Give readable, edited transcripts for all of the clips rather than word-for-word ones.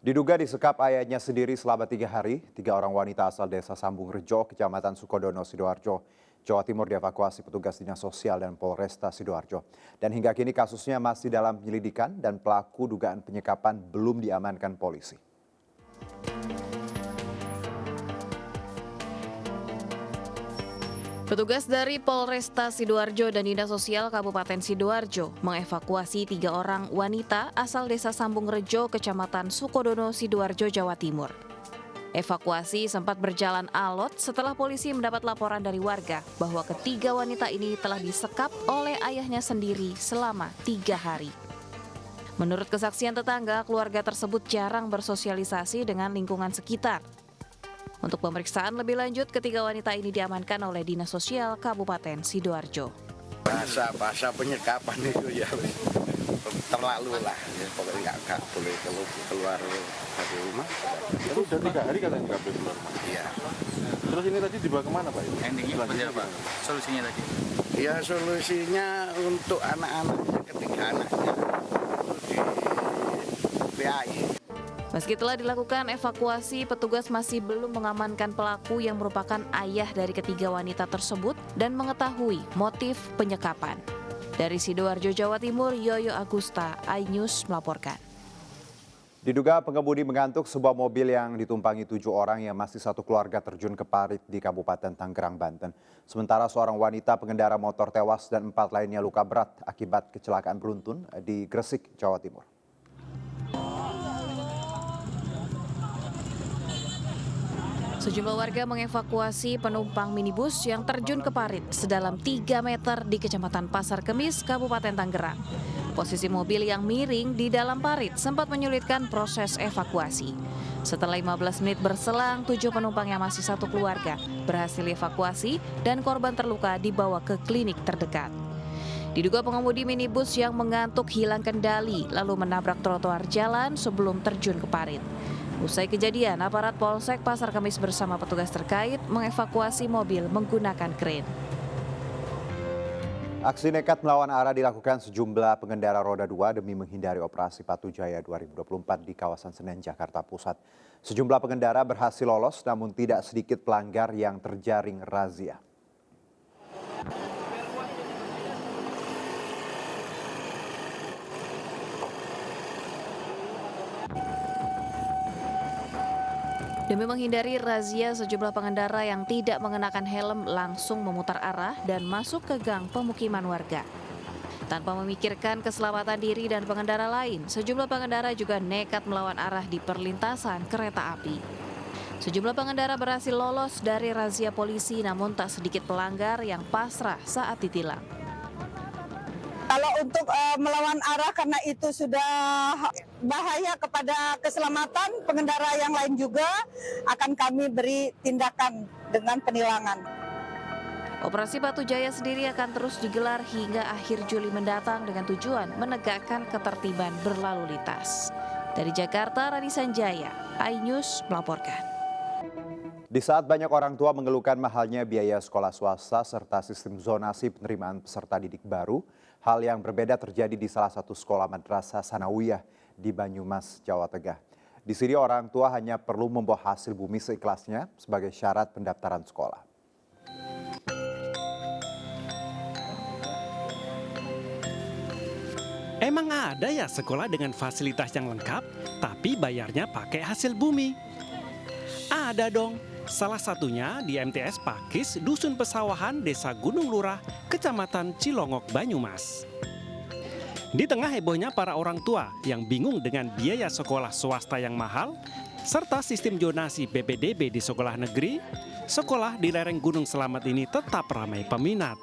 Diduga disekap ayahnya sendiri selama 3 hari, 3 orang wanita asal desa Sambung Rejo, Kecamatan Sukodono, Sidoarjo, Jawa Timur dievakuasi petugas Dinas Sosial dan Polresta Sidoarjo. Dan hingga kini kasusnya masih dalam penyelidikan dan pelaku dugaan penyekapan belum diamankan polisi. Petugas dari Polresta Sidoarjo dan Dinas Sosial Kabupaten Sidoarjo mengevakuasi 3 orang wanita asal desa Sambung Rejo, Kecamatan Sukodono, Sidoarjo, Jawa Timur. Evakuasi sempat berjalan alot setelah polisi mendapat laporan dari warga bahwa ketiga wanita ini telah disekap oleh ayahnya sendiri selama 3 hari. Menurut kesaksian tetangga, keluarga tersebut jarang bersosialisasi dengan lingkungan sekitar. Untuk pemeriksaan lebih lanjut, ketiga wanita ini diamankan oleh Dinas Sosial Kabupaten Sidoarjo. Bahasa penyekapan itu ya terlalu lah, ya, pokoknya nggak boleh keluar dari rumah. Itu udah 3 hari kalian nggak boleh keluar rumah? Iya. Terus ini tadi dibawa kemana Pak? Endingnya seperti apa? Solusinya tadi? Ya solusinya untuk anak-anaknya, ketiga anaknya di PAI. Meski telah dilakukan evakuasi, petugas masih belum mengamankan pelaku yang merupakan ayah dari ketiga wanita tersebut dan mengetahui motif penyekapan. Dari Sidoarjo, Jawa Timur, Yoyo Agusta, iNews melaporkan. Diduga pengemudi mengantuk, sebuah mobil yang ditumpangi 7 orang yang masih satu keluarga terjun ke parit di Kabupaten Tangerang, Banten. Sementara seorang wanita pengendara motor tewas dan 4 lainnya luka berat akibat kecelakaan beruntun di Gresik, Jawa Timur. Sejumlah warga mengevakuasi penumpang minibus yang terjun ke parit sedalam 3 meter di Kecamatan Pasar Kemis, Kabupaten Tangerang. Posisi mobil yang miring di dalam parit sempat menyulitkan proses evakuasi. Setelah 15 menit berselang, 7 penumpang yang masih satu keluarga berhasil evakuasi dan korban terluka dibawa ke klinik terdekat. Diduga pengemudi minibus yang mengantuk hilang kendali lalu menabrak trotoar jalan sebelum terjun ke parit. Usai kejadian, aparat Polsek Pasar Kemis bersama petugas terkait mengevakuasi mobil menggunakan kren. Aksi nekat melawan arah dilakukan sejumlah pengendara roda 2 demi menghindari operasi Patu Jaya 2024 di kawasan Senen, Jakarta Pusat. Sejumlah pengendara berhasil lolos namun tidak sedikit pelanggar yang terjaring razia. Demi menghindari razia, sejumlah pengendara yang tidak mengenakan helm langsung memutar arah dan masuk ke gang pemukiman warga. Tanpa memikirkan keselamatan diri dan pengendara lain, sejumlah pengendara juga nekat melawan arah di perlintasan kereta api. Sejumlah pengendara berhasil lolos dari razia polisi, namun tak sedikit pelanggar yang pasrah saat ditilang. Kalau untuk melawan arah karena itu sudah bahaya kepada keselamatan pengendara yang lain juga akan kami beri tindakan dengan penilangan. Operasi Patu Jaya sendiri akan terus digelar hingga akhir Juli mendatang dengan tujuan menegakkan ketertiban berlalu lintas. Dari Jakarta, Rani Sanjaya, iNews melaporkan. Di saat banyak orang tua mengeluhkan mahalnya biaya sekolah swasta serta sistem zonasi penerimaan peserta didik baru, hal yang berbeda terjadi di salah satu sekolah madrasah Sanawiyah di Banyumas, Jawa Tengah. Di sini orang tua hanya perlu membawa hasil bumi seikhlasnya sebagai syarat pendaftaran sekolah. Emang ada ya sekolah dengan fasilitas yang lengkap, tapi bayarnya pakai hasil bumi? Ada dong. Salah satunya di MTS Pakis, Dusun Pesawahan, Desa Gunung Lurah, Kecamatan Cilongok, Banyumas. Di tengah hebohnya para orang tua yang bingung dengan biaya sekolah swasta yang mahal, serta sistem zonasi PPDB di sekolah negeri, sekolah di lereng Gunung Selamat ini tetap ramai peminat.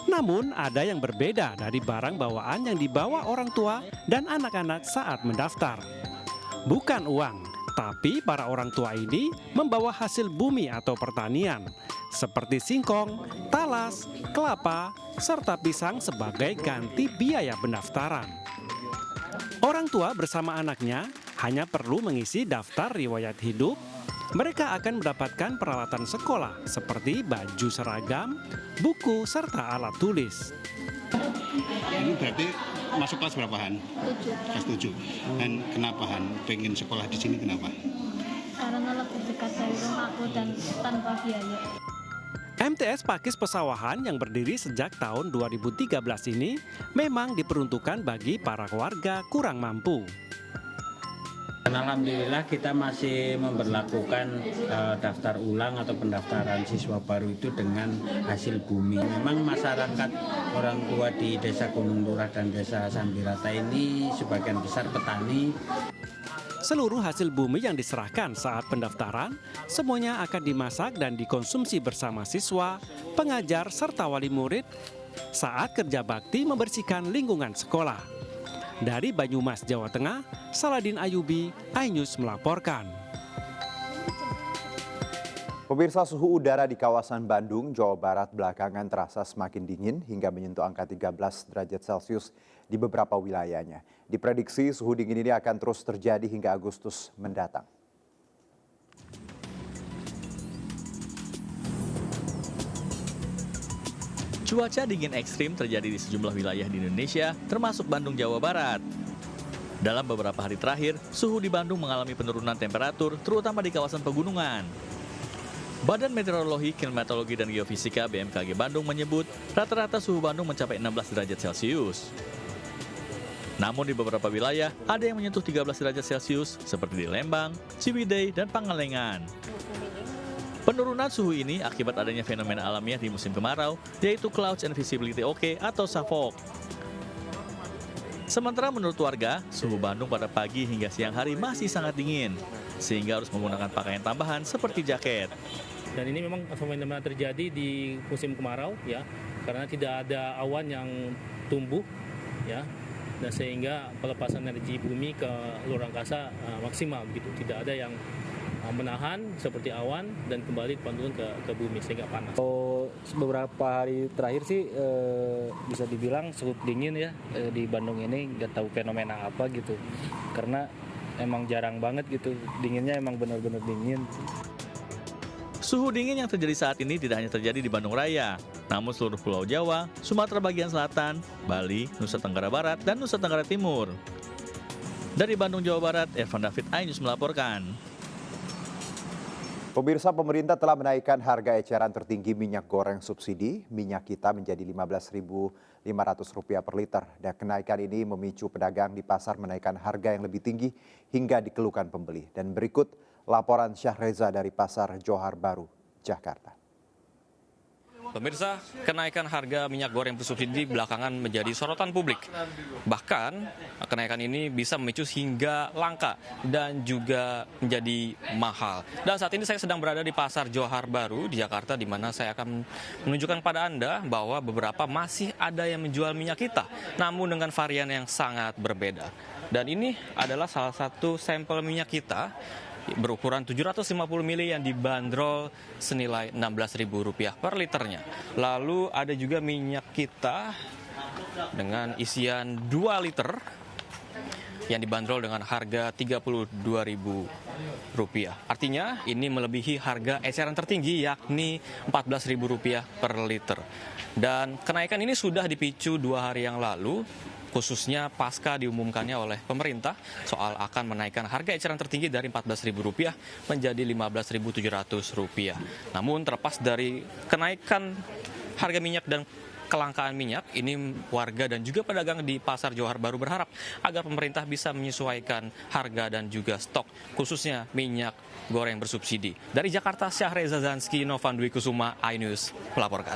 Namun ada yang berbeda dari barang bawaan yang dibawa orang tua dan anak-anak saat mendaftar. Bukan uang, tapi para orang tua ini membawa hasil bumi atau pertanian, seperti singkong, talas, kelapa, serta pisang sebagai ganti biaya pendaftaran. Orang tua bersama anaknya hanya perlu mengisi daftar riwayat hidup. Mereka akan mendapatkan peralatan sekolah seperti baju seragam, buku, serta alat tulis. Ini berarti masuk kelas berapa Han? 7. Kelas 7. Dan kenapa Han pengen sekolah di sini, kenapa? Karena lebih dekat dari rumahku dan tanpa biaya. MTS Pakis Pesawahan yang berdiri sejak tahun 2013 ini memang diperuntukkan bagi para warga kurang mampu. Alhamdulillah kita masih memberlakukan daftar ulang atau pendaftaran siswa baru itu dengan hasil bumi. Memang masyarakat orang tua di Desa Gunung Lurah dan Desa Sambirata ini sebagian besar petani. Seluruh hasil bumi yang diserahkan saat pendaftaran semuanya akan dimasak dan dikonsumsi bersama siswa, pengajar, serta wali murid saat kerja bakti membersihkan lingkungan sekolah. Dari Banyumas, Jawa Tengah, Saladin Ayubi, iNews melaporkan. Pemirsa, suhu udara di kawasan Bandung, Jawa Barat belakangan terasa semakin dingin hingga menyentuh angka 13 derajat Celcius di beberapa wilayahnya. Diprediksi suhu dingin ini akan terus terjadi hingga Agustus mendatang. Cuaca dingin ekstrim terjadi di sejumlah wilayah di Indonesia, termasuk Bandung, Jawa Barat. Dalam beberapa hari terakhir, suhu di Bandung mengalami penurunan temperatur, terutama di kawasan pegunungan. Badan Meteorologi, Klimatologi, dan Geofisika BMKG Bandung menyebut rata-rata suhu Bandung mencapai 16 derajat Celcius. Namun di beberapa wilayah ada yang menyentuh 13 derajat Celcius seperti di Lembang, Ciwidey, dan Pangalengan. Penurunan suhu ini akibat adanya fenomena alamiah di musim kemarau, yaitu Clouds and Visibility OK atau SAVOK. Sementara menurut warga, suhu Bandung pada pagi hingga siang hari masih sangat dingin, sehingga harus menggunakan pakaian tambahan seperti jaket. Dan ini memang fenomena terjadi di musim kemarau, ya, karena tidak ada awan yang tumbuh, ya, dan sehingga pelepasan energi bumi ke luar angkasa maksimal, begitu. Tidak ada yang menahan seperti awan dan kembali turun ke bumi sehingga panas. Beberapa hari terakhir sih bisa dibilang cukup dingin ya di Bandung ini, nggak tahu fenomena apa gitu, karena emang jarang banget gitu dinginnya, emang benar-benar dingin. Suhu dingin yang terjadi saat ini tidak hanya terjadi di Bandung Raya, namun seluruh Pulau Jawa, Sumatera bagian selatan, Bali, Nusa Tenggara Barat, dan Nusa Tenggara Timur. Dari Bandung, Jawa Barat, Evan David, iNews melaporkan. Pemirsa, pemerintah telah menaikkan harga eceran tertinggi minyak goreng subsidi. Minyak kita menjadi Rp15.500 per liter. Dan kenaikan ini memicu pedagang di pasar menaikkan harga yang lebih tinggi hingga dikeluhkan pembeli. Dan berikut laporan Syahreza dari Pasar Johar Baru, Jakarta. Pemirsa, kenaikan harga minyak goreng bersubsidi belakangan menjadi sorotan publik. Bahkan, kenaikan ini bisa memicu hingga langka dan juga menjadi mahal. Dan saat ini saya sedang berada di Pasar Johar Baru di Jakarta, di mana saya akan menunjukkan pada Anda bahwa beberapa masih ada yang menjual minyak kita, namun dengan varian yang sangat berbeda. Dan ini adalah salah satu sampel minyak kita berukuran 750 ml yang dibanderol senilai Rp16.000 per liternya. Lalu ada juga minyak kita dengan isian 2 liter yang dibanderol dengan harga Rp32.000. Artinya ini melebihi harga eceran tertinggi yakni Rp14.000 per liter. Dan kenaikan ini sudah dipicu 2 hari yang lalu, khususnya pasca diumumkannya oleh pemerintah soal akan menaikkan harga eceran tertinggi dari Rp14.000 menjadi Rp15.700. Namun terlepas dari kenaikan harga minyak dan kelangkaan minyak, ini warga dan juga pedagang di Pasar Johar Baru berharap agar pemerintah bisa menyesuaikan harga dan juga stok, khususnya minyak goreng bersubsidi. Dari Jakarta, Syahreza Zanski, Novan Dwi Kusuma, iNews melaporkan.